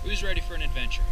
Who's ready for an adventure?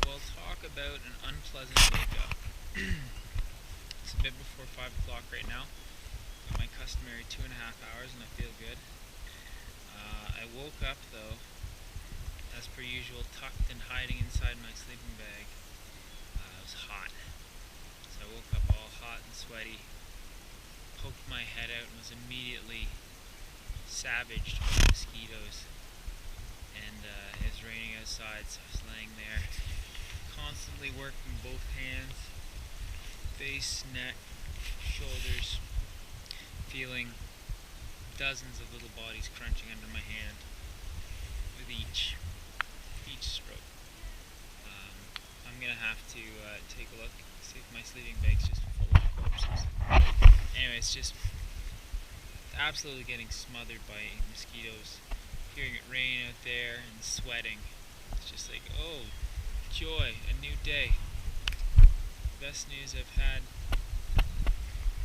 We'll talk about an unpleasant wake up. It's a bit before 5 o'clock right now. Got my customary 2.5 hours and I feel good. I woke up though, as per usual, tucked and hiding inside my sleeping bag. It was hot. So I woke up all hot and sweaty, poked my head out and was immediately savaged by mosquitoes. And it was raining outside, so I was laying there, constantly working both hands, face, neck, shoulders, feeling dozens of little bodies crunching under my hand with each stroke. I'm gonna have to take a look, see if my sleeping bag's just full of corpses. Anyway, it's just absolutely getting smothered by mosquitoes. Hearing it rain out there and sweating. It's just like, oh, joy, a new day. Best news I've had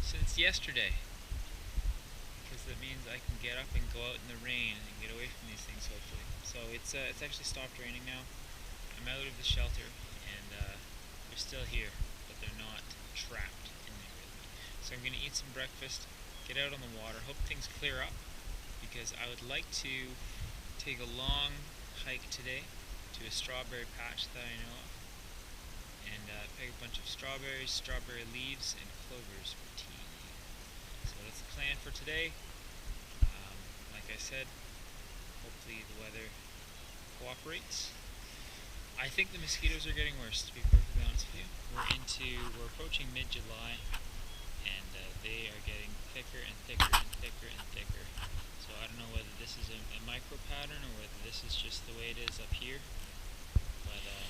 since yesterday. Because that means I can get up and go out in the rain and get away from these things, hopefully. So it's actually stopped raining now. I'm out of the shelter and they're still here, but they're not trapped in there with me. So I'm going to eat some breakfast, get out on the water, hope things clear up, because I would like to take a long hike today to a strawberry patch that I know of and pick a bunch of strawberries, strawberry leaves, and clovers for tea. So that's the plan for today. Like I said, hopefully the weather cooperates. I think the mosquitoes are getting worse, to be perfectly honest with you. We're approaching mid-July and they are getting thicker and thicker and thicker and thicker. So I don't know whether this is a micro pattern or whether this is just the way it is up here, but I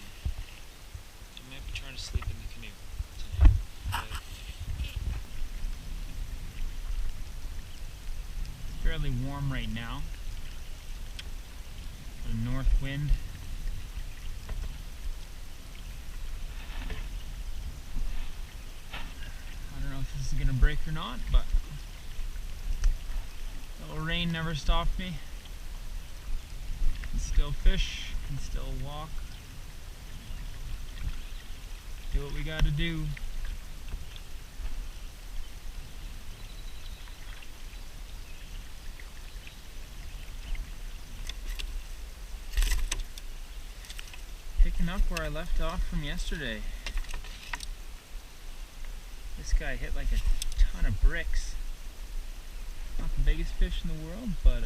might be trying to sleep in the canoe tonight. It's fairly warm right now. The north wind. I don't know if this is going to break or not, but the little rain never stopped me. Can still fish, can still walk, do what we gotta do. Picking up where I left off from yesterday. This guy hit like a ton of bricks. Not the biggest fish in the world, but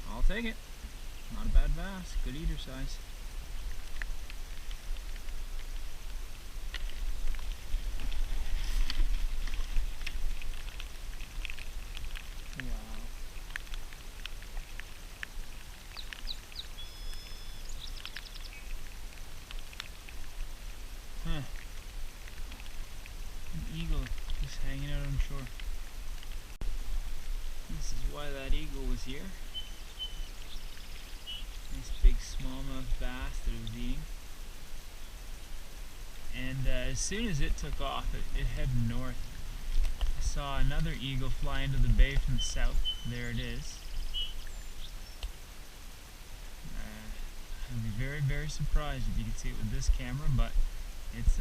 I'll take it. Not a bad bass, good eater size. Wow. Huh. An eagle just hanging out on shore. This is why that eagle was here. Nice big smallmouth bass that it was eating. And as soon as it took off, it headed north. I saw another eagle fly into the bay from the south. There it is. I'd be very, very surprised if you could see it with this camera, but it's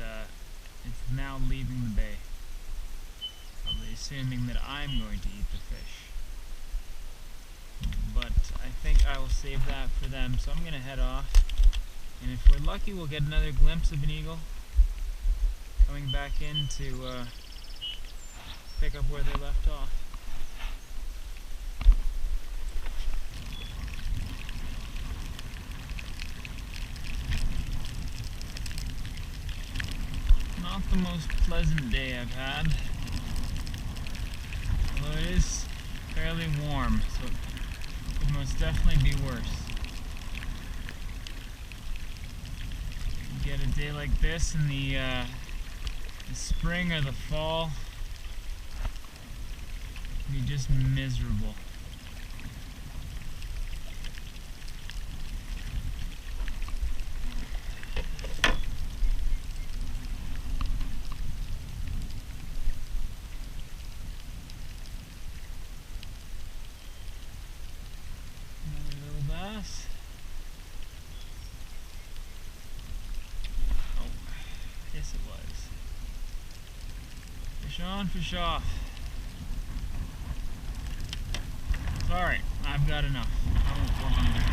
now leaving the bay. Probably assuming that I'm going to eat the fish. But I think I will save that for them, so I'm going to head off. And if we're lucky, we'll get another glimpse of an eagle coming back in to pick up where they left off. Not the most pleasant day I've had, although it is fairly warm, so it could most definitely be worse. You get a day like this in the spring or the fall, it can be just miserable. Yes, it was. Fish on, fish off. Alright, I've got enough. I won't go on there.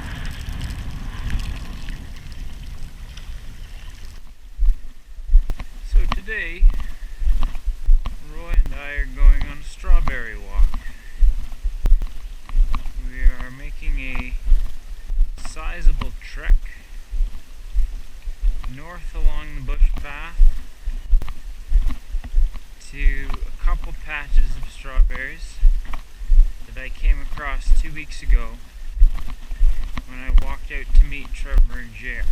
So today, Roy and I are going on a strawberry walk. We are making a sizable trek north along the bush path to a couple patches of strawberries that I came across 2 weeks ago when I walked out to meet Trevor and Jer.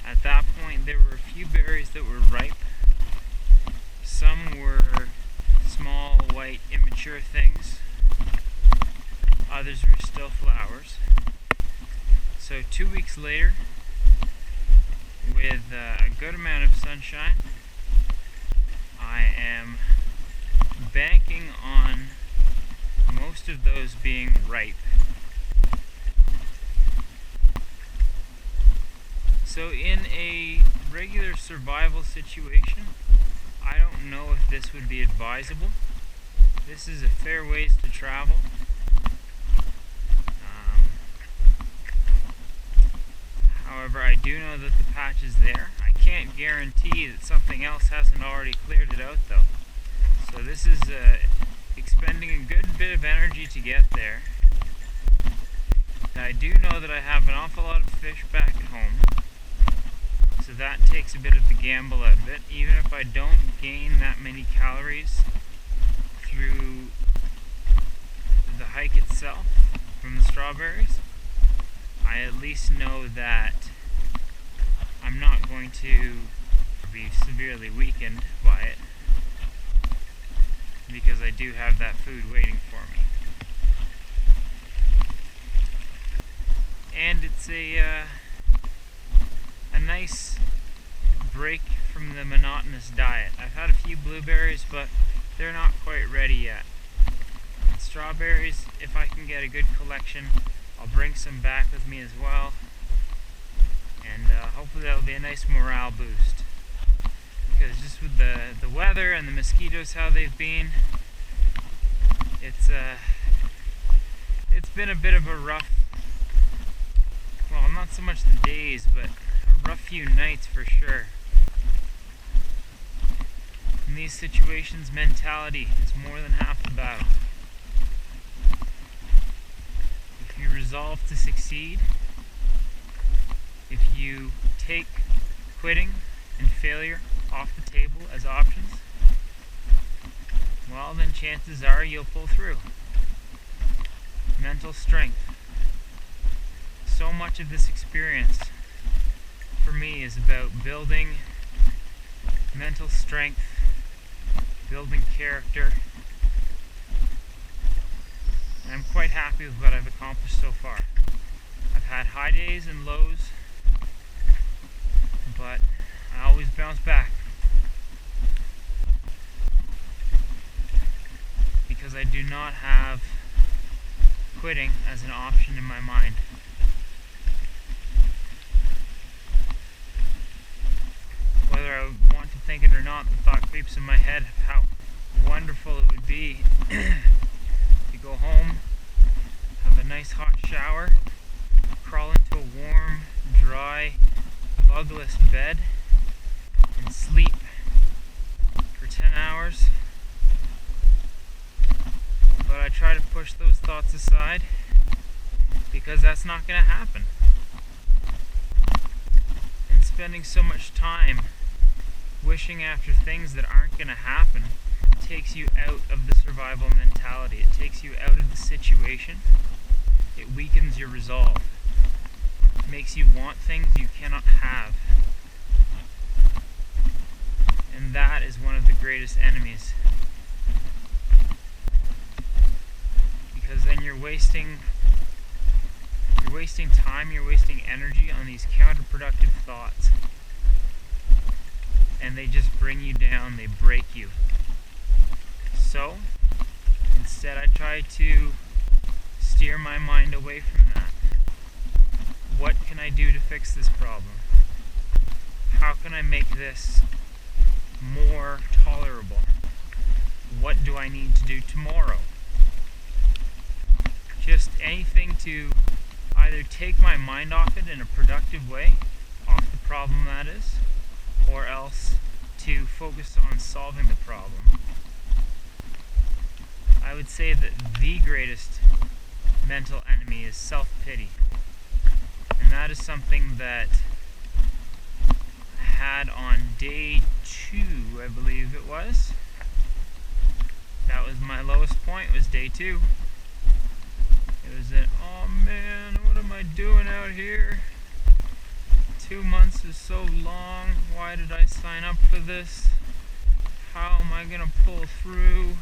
At that point there were a few berries that were ripe. Some were small, white, immature things. Others were still flowers. So 2 weeks later, with a good amount of sunshine, I am banking on most of those being ripe. So in a regular survival situation, I don't know if this would be advisable. This is a fair ways to travel. However, I do know that the patch is there. I can't guarantee that something else hasn't already cleared it out though. So this is expending a good bit of energy to get there. I do know that I have an awful lot of fish back at home, so that takes a bit of the gamble out of it. Even if I don't gain that many calories through the hike itself from the strawberries, I at least know that I'm not going to be severely weakened by it, because I do have that food waiting for me. And it's a nice break from the monotonous diet. I've had a few blueberries, but they're not quite ready yet. And strawberries, if I can get a good collection, I'll bring some back with me as well, and hopefully that'll be a nice morale boost. Because just with the weather and the mosquitoes, how they've been, it's been a bit of a rough, well, not so much the days, but a rough few nights for sure. In these situations, mentality is more than half the battle. If you resolve to succeed, if you take quitting and failure off the table as options, well then chances are you'll pull through. Mental strength. So much of this experience for me is about building mental strength, building character. And I'm quite happy with what I've accomplished so far. I've had high days and lows, but I always bounce back. Because I do not have quitting as an option in my mind. whether I want to think it or not, the thought creeps in my head of how wonderful it would be to go home, have a nice hot shower, crawl into a warm, dry, bugless bed, and sleep for 10 hours. But I try to push those thoughts aside because that's not going to happen. And spending so much time wishing after things that aren't going to happen takes you out of the survival mentality. It takes you out of the situation. It weakens your resolve. It makes you want things you cannot have. And that is one of the greatest enemies. Because then you're wasting time, you're wasting energy on these counterproductive thoughts. And they just bring you down, they break you. So, instead I try to steer my mind away from that. What can I do to fix this problem? How can I make this more tolerable? What do I need to do tomorrow? Just anything to either take my mind off it in a productive way, off the problem that is, or else to focus on solving the problem. I would say that the greatest mental enemy is self-pity. And that is something that I had on day 2, I believe it was. That was my lowest point, was day 2. It was an, oh man, what am I doing out here? 2 months is so long. Why did I sign up for this? How am I gonna pull through?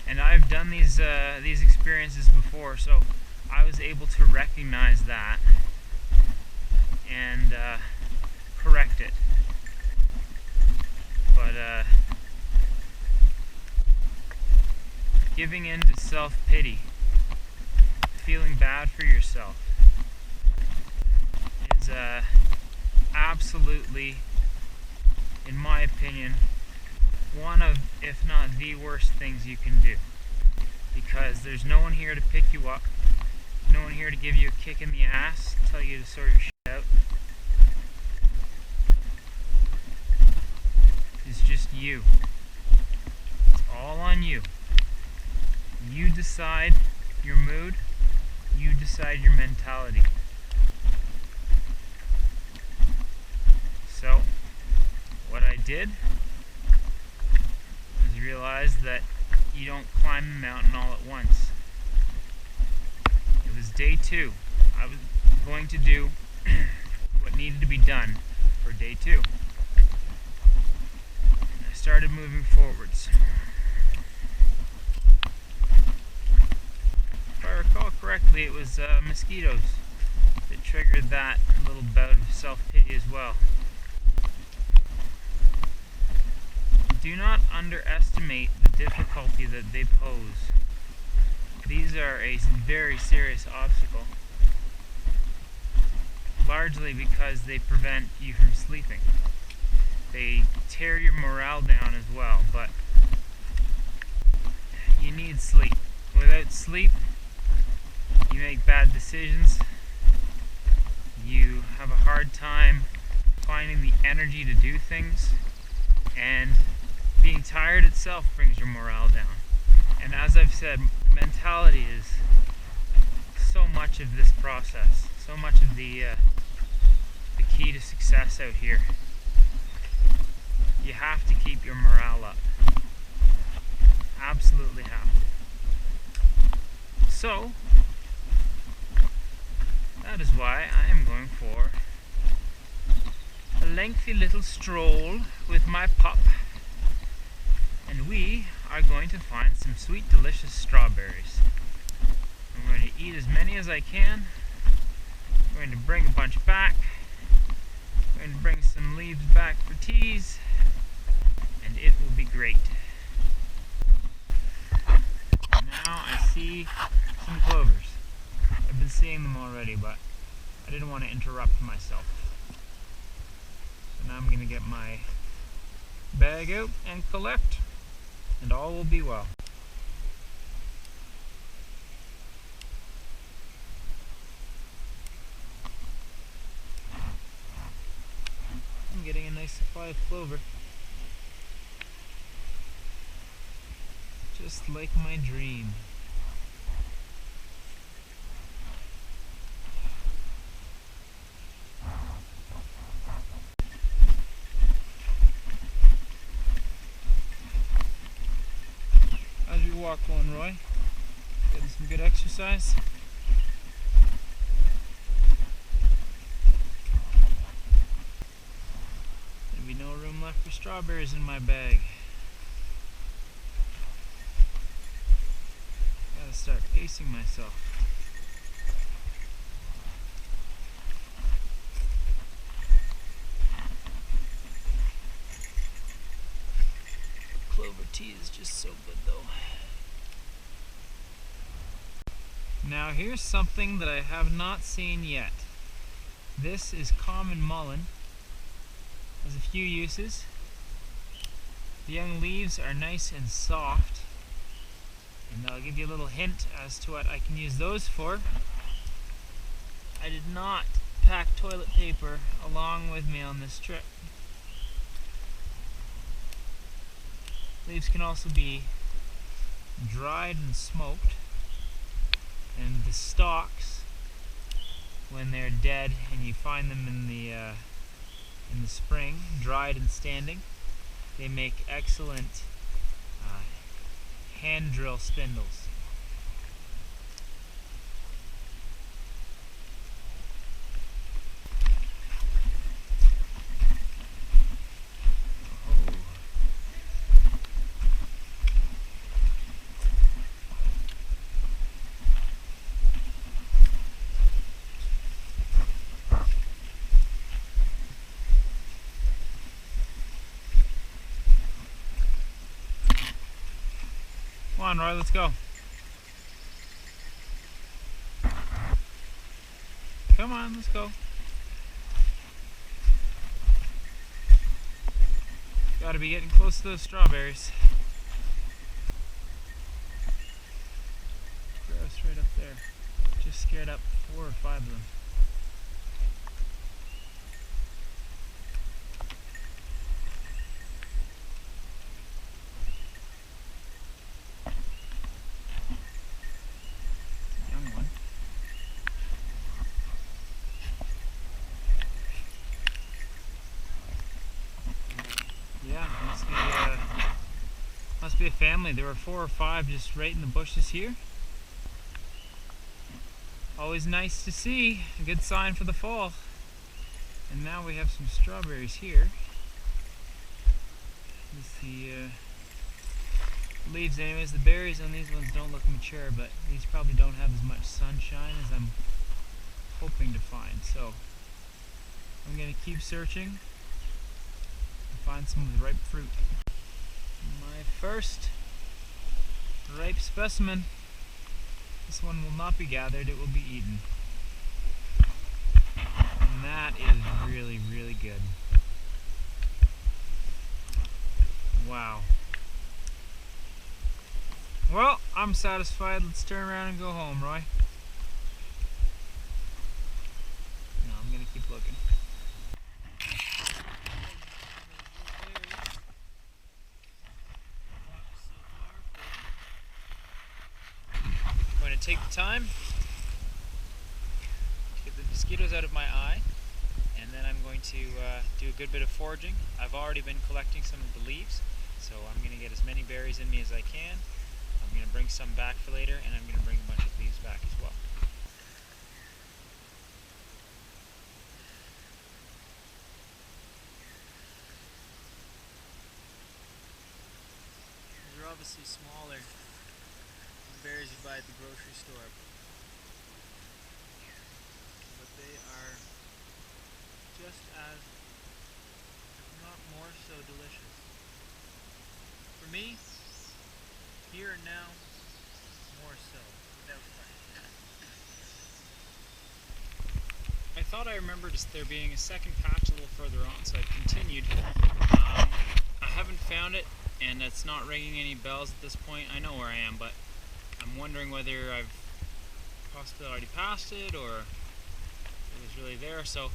And I've done these experiences before, so I was able to recognize that and correct it. But giving in to self-pity, feeling bad for yourself, is absolutely, in my opinion, one of, if not the worst things you can do. Because there's no one here to pick you up, no one here to give you a kick in the ass, tell you to sort your shit out. It's just you. It's all on you. You decide your mood, you decide your mentality. So, what I did was realize that you don't climb the mountain all at once. It was day 2. I was going to do what needed to be done for day 2. And I started moving forwards. If I recall correctly, it was mosquitoes that triggered that little bout of self-pity as well. Do not underestimate the difficulty that they pose. These are a very serious obstacle, largely because they prevent you from sleeping. They tear your morale down as well, but you need sleep. Without sleep, you make bad decisions, you have a hard time finding the energy to do things, and being tired itself brings your morale down. And as I've said, mentality is so much of this process, so much of the key to success out here. You have to keep your morale up. Absolutely have to. So, that is why I am going for a lengthy little stroll with my pup. And we are going to find some sweet, delicious strawberries. I'm going to eat as many as I can. I'm going to bring a bunch back. I'm going to bring some leaves back for teas. And it will be great. Now I see some clovers. I've been seeing them already, but I didn't want to interrupt myself. So now I'm going to get my bag out and collect, and all will be well. I'm getting a nice supply of clover. Just like my dream. How's your walk going, Roy? Getting some good exercise? There'll be no room left for strawberries in my bag. Gotta start pacing myself. Clover tea is just so good though. Now here's something that I have not seen yet. This is common mullein. Has a few uses. The young leaves are nice and soft, and I'll give you a little hint as to what I can use those for. I did not pack toilet paper along with me on this trip. Leaves can also be dried and smoked, and the stalks, when they're dead and you find them in the spring, dried and standing, they make excellent hand drill spindles. Come on, Roy, let's go. Come on, let's go. Gotta be getting close to those strawberries. Grouse right up there. Just scared up 4 or 5 of them. Yeah, must be a family. There were 4 or 5 just right in the bushes here. Always nice to see, a good sign for the fall. And now we have some strawberries here. This is the leaves anyways. The berries on these ones don't look mature, but these probably don't have as much sunshine as I'm hoping to find. So I'm going to keep searching. Find some of the ripe fruit. My first ripe specimen. This one will not be gathered, it will be eaten. And that is really, really good. Wow. Well, I'm satisfied. Let's turn around and go home, Roy. No, I'm gonna keep looking. Take the time to get the mosquitoes out of my eye, and then I'm going to do a good bit of foraging. I've already been collecting some of the leaves, so I'm going to get as many berries in me as I can. I'm going to bring some back for later, and I'm going to bring a bunch of leaves back as well. These are obviously smaller berries you buy at the grocery store, but they are just as, if not more so, delicious. For me, here and now, more so, without question. I thought I remembered there being a second patch a little further on, so I've continued. I haven't found it, and it's not ringing any bells at this point. I know where I am, but I'm wondering whether I've possibly already passed it or it was really there. So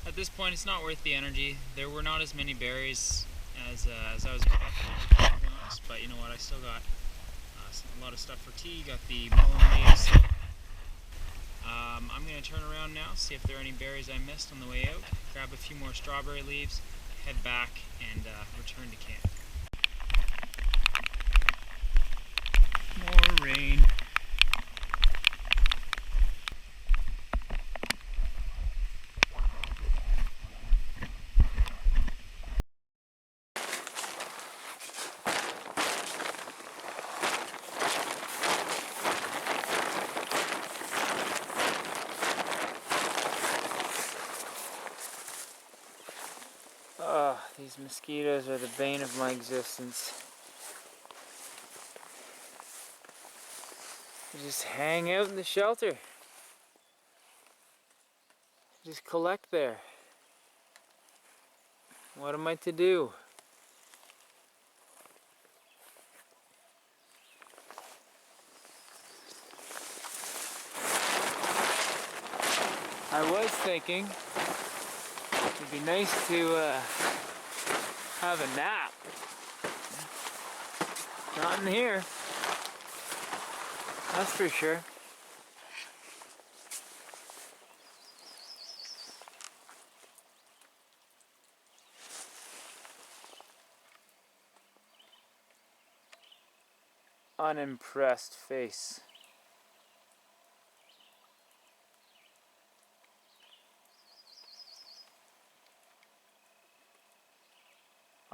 at this point, it's not worth the energy. There were not as many berries as I was expecting, to be honest, but you know what? I still got a lot of stuff for tea. Got the mullein leaves. So, I'm going to turn around now, see if there are any berries I missed on the way out, grab a few more strawberry leaves, head back, and return to camp. More rain. These mosquitoes are the bane of my existence. They just hang out in the shelter. Just collect there. What am I to do? I was thinking it'd be nice to have a nap. Not in here. That's for sure. Unimpressed face.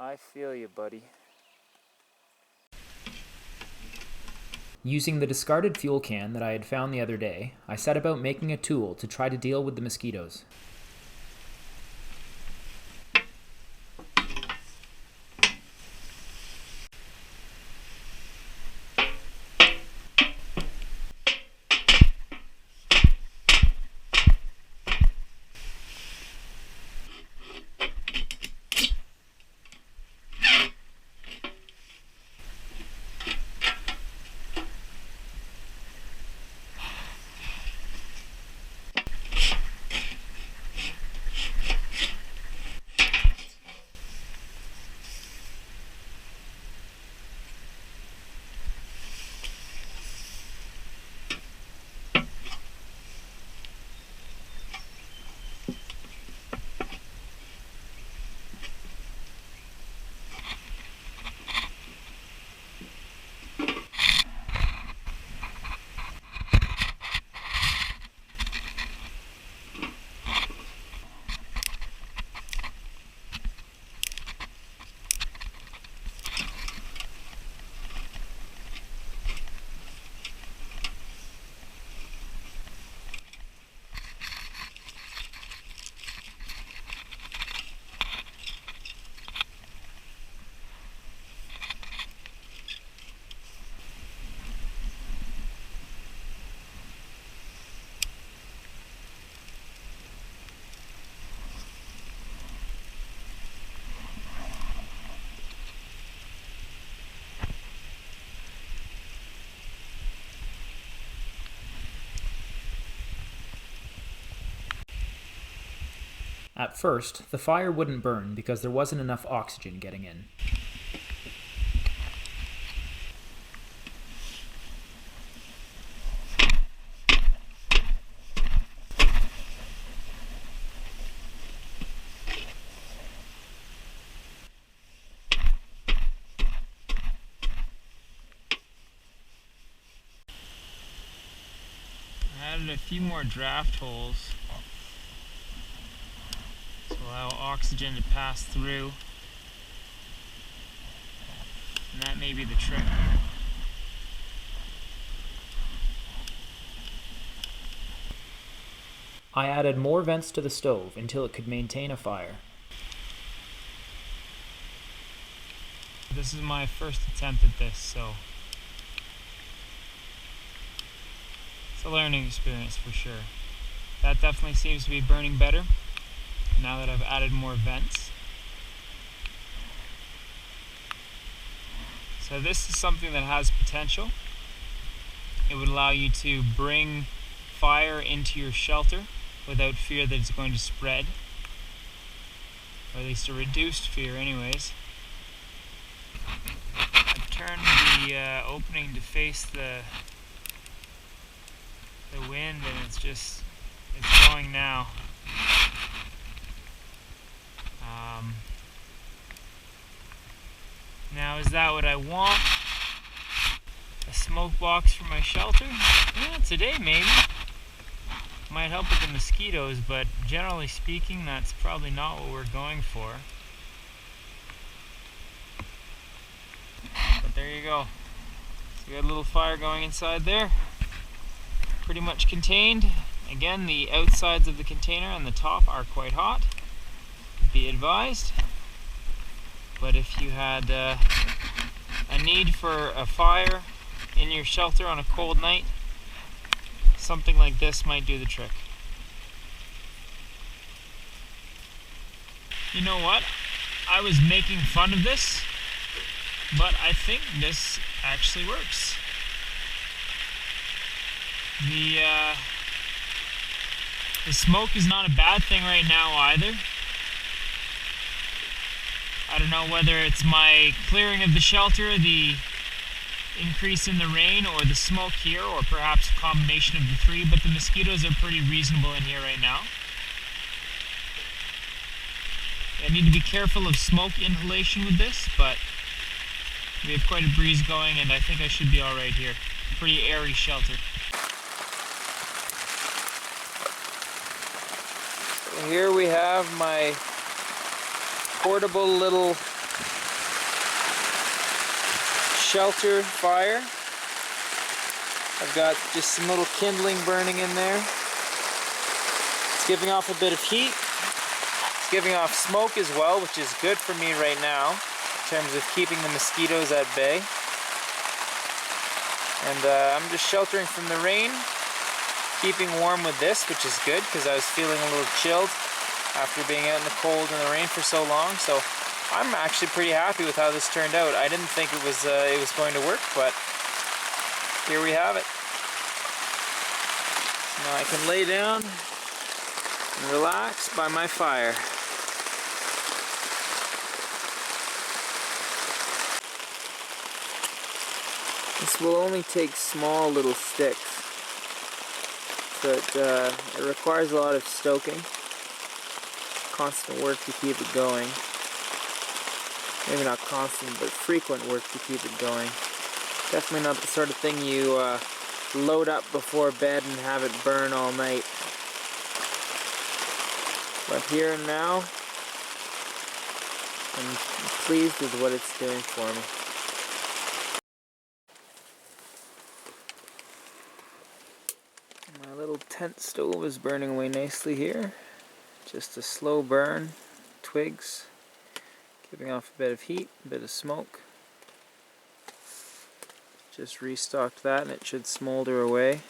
I feel you, buddy. Using the discarded fuel can that I had found the other day, I set about making a tool to try to deal with the mosquitoes. At first, the fire wouldn't burn because there wasn't enough oxygen getting in. I added a few more draft holes to allow oxygen to pass through, and that may be the trick. I added more vents to the stove until it could maintain a fire. This is my first attempt at this, so it's a learning experience for sure. That definitely seems to be burning better now that I've added more vents. So this is something that has potential. It would allow you to bring fire into your shelter without fear that it's going to spread, or at least a reduced fear anyways. I've turned the opening to face the wind, and it's going now. Now, is that what I want? A smoke box for my shelter? Yeah, today maybe. Might help with the mosquitoes, but generally speaking, that's probably not what we're going for. But there you go. So we got a little fire going inside there. Pretty much contained. Again, the outsides of the container and the top are quite hot. Be advised. But if you had a need for a fire in your shelter on a cold night, something like this might do the trick. You know what? I was making fun of this, but I think this actually works. The smoke is not a bad thing right now either. I don't know whether it's my clearing of the shelter, the increase in the rain, or the smoke here, or perhaps a combination of the three, but the mosquitoes are pretty reasonable in here right now. I need to be careful of smoke inhalation with this, but we have quite a breeze going, and I think I should be alright here. Pretty airy shelter. So here we have my portable little shelter fire. I've got just some little kindling burning in there. It's giving off a bit of heat. It's giving off smoke as well, which is good for me right now in terms of keeping the mosquitoes at bay. And I'm just sheltering from the rain, keeping warm with this, which is good because I was feeling a little chilled after being out in the cold and the rain for so long. So I'm actually pretty happy with how this turned out. I didn't think it was going to work, but here we have it. Now I can lay down and relax by my fire. This will only take small little sticks, but it requires a lot of stoking. Constant work to keep it going. Maybe not constant, but frequent work to keep it going. Definitely not the sort of thing you load up before bed and have it burn all night. But here and now, I'm pleased with what it's doing for me. My little tent stove is burning away nicely here. Just a slow burn, twigs, giving off a bit of heat, a bit of smoke. Just restocked that and it should smolder away.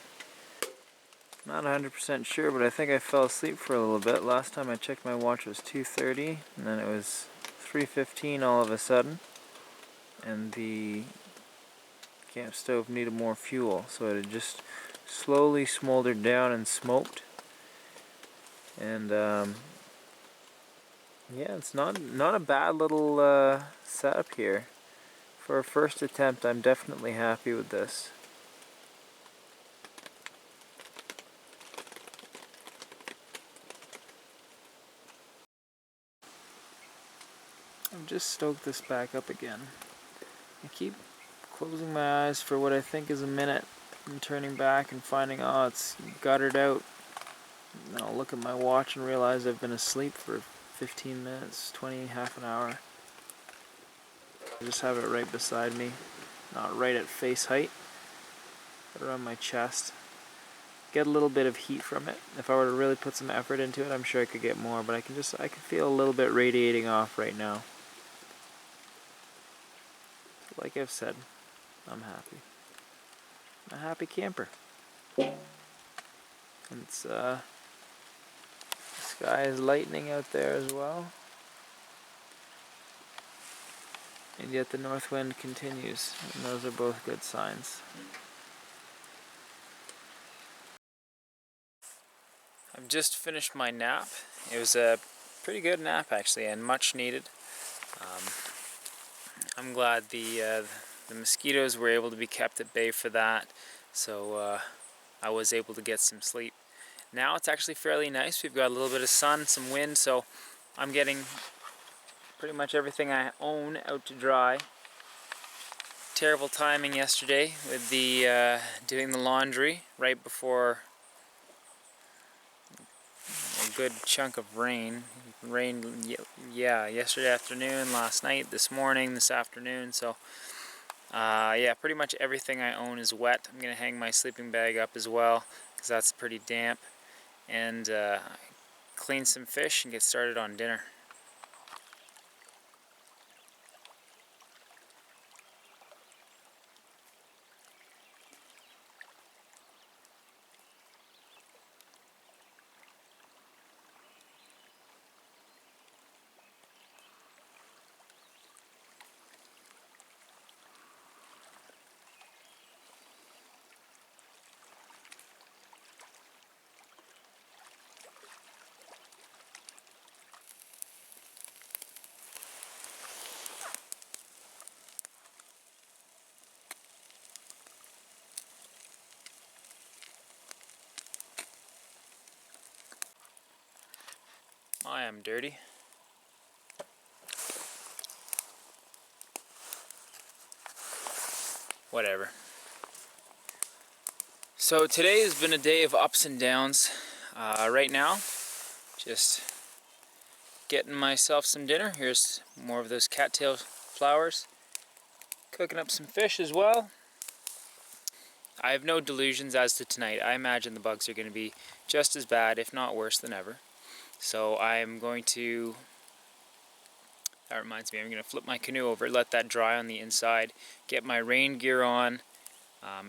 Not 100% sure, but I think I fell asleep for a little bit. Last time I checked my watch it was 2:30, and then it was 3:15 all of a sudden. And the camp stove needed more fuel, so it had just slowly smoldered down and smoked. And yeah, it's not a bad little setup here. For a first attempt, I'm definitely happy with this. I've just stoked this back up again. I keep closing my eyes for what I think is a minute and turning back and finding, oh, it's guttered out. And then I'll look at my watch and realize I've been asleep for 15 minutes, 20, half an hour. I just have it right beside me, not right at face height, but around my chest. Get a little bit of heat from it. If I were to really put some effort into it, I'm sure I could get more, but I can feel a little bit radiating off right now. Like I've said, I'm happy. I'm a happy camper. And it's Sky is lightening out there as well. And yet the north wind continues, and those are both good signs. I've just finished my nap. It was a pretty good nap actually, and much needed. I'm glad the mosquitoes were able to be kept at bay for that, so I was able to get some sleep. Now it's actually fairly nice. We've got a little bit of sun, some wind, so I'm getting pretty much everything I own out to dry. Terrible timing yesterday with the doing the laundry right before a good chunk of rain. Yeah, yesterday afternoon, last night, this morning, this afternoon. So yeah, pretty much everything I own is wet. I'm gonna hang my sleeping bag up as well because that's pretty damp, and clean some fish and get started on dinner. I am dirty. Whatever. So today has been a day of ups and downs. Right now, just getting myself some dinner. Here's more of those cattail flowers. Cooking up some fish as well. I have no delusions as to tonight. I imagine the bugs are going to be just as bad, if not worse than ever. So I'm going to, that reminds me, I'm going to flip my canoe over, let that dry on the inside, get my rain gear on.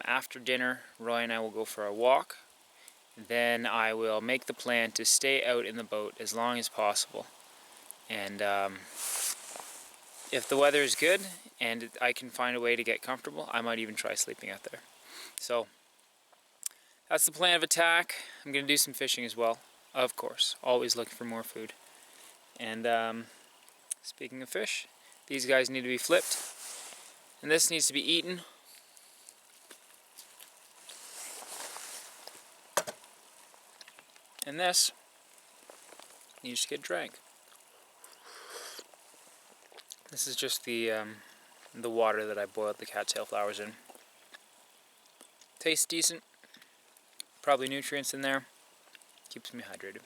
After dinner, Roy and I will go for a walk. Then I will make the plan to stay out in the boat as long as possible. And if the weather is good and I can find a way to get comfortable, I might even try sleeping out there. So that's the plan of attack. I'm going to do some fishing as well, of course. Always looking for more food. And speaking of fish, these guys need to be flipped. And this needs to be eaten. And this needs to get drank. This is just the water that I boiled the cattail flowers in. Tastes decent. Probably nutrients in there. Keeps me hydrated.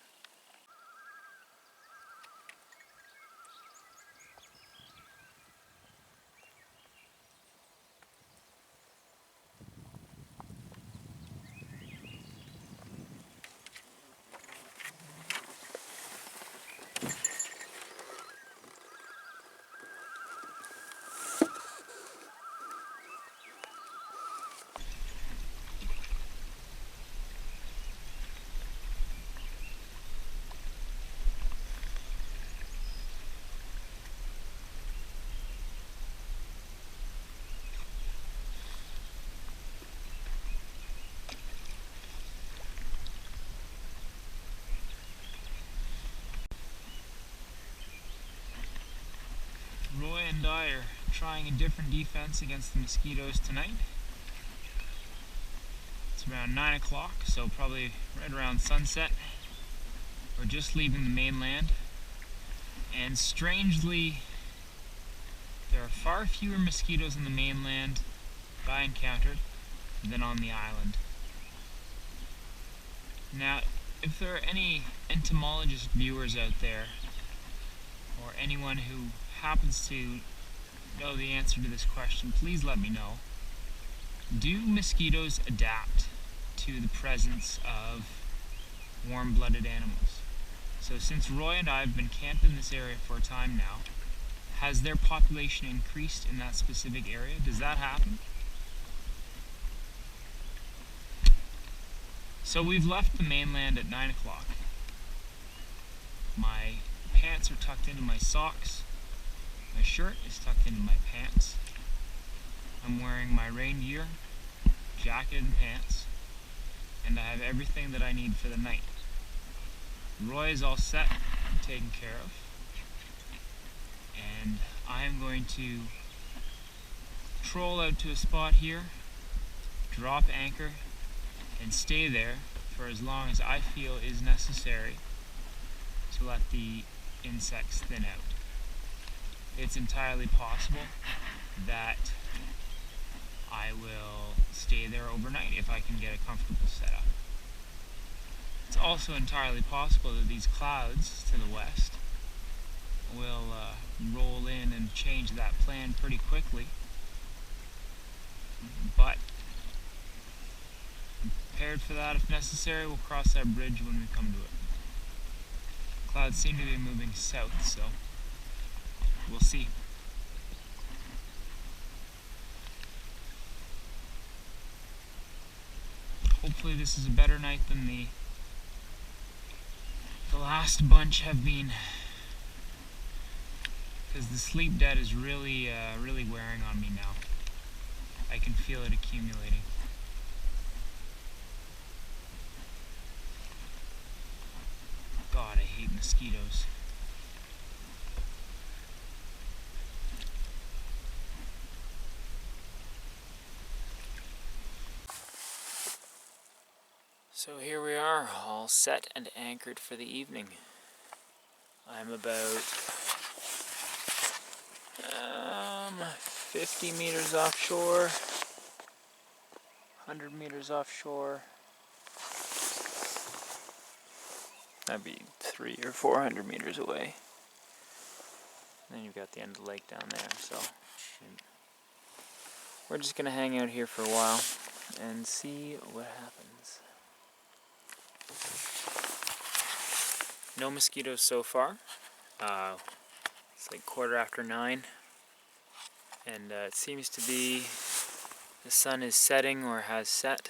Roy and I are trying a different defense against the mosquitoes tonight. It's around 9 o'clock, so probably right around sunset. We're just leaving the mainland, and strangely, there are far fewer mosquitoes on the mainland that I encountered than on the island. Now, if there are any entomologist viewers out there, or anyone who happens to know the answer to this question, please let me know. Do mosquitoes adapt to the presence of warm-blooded animals? So since Roy and I have been camped in this area for a time now, has their population increased in that specific area? Does that happen? So we've left the mainland at 9 o'clock. My pants are tucked into my socks. My shirt is tucked into my pants. I'm wearing my rain gear, jacket and pants, and I have everything that I need for the night. Roy is all set and taken care of, and I am going to troll out to a spot here, drop anchor, and stay there for as long as I feel is necessary to let the insects thin out. It's entirely possible that I will stay there overnight if I can get a comfortable setup. It's also entirely possible that these clouds to the west will roll in and change that plan pretty quickly, but I'm prepared for that if necessary. We'll cross that bridge when we come to it. Clouds seem to be moving south, so we'll see. Hopefully this is a better night than the last bunch have been, because the sleep debt is really wearing on me now. I can feel it accumulating. God, I hate mosquitoes. So here we are, all set and anchored for the evening. I'm about 50 meters offshore, 100 meters offshore. That'd be 300 or 400 meters away. And then you've got the end of the lake down there, so we're just gonna hang out here for a while and see what happens. No mosquitoes so far. It's like 9:15, and it seems to be the sun is setting or has set.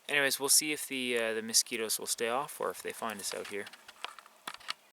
Anyways, we'll see if the mosquitoes will stay off or if they find us out here.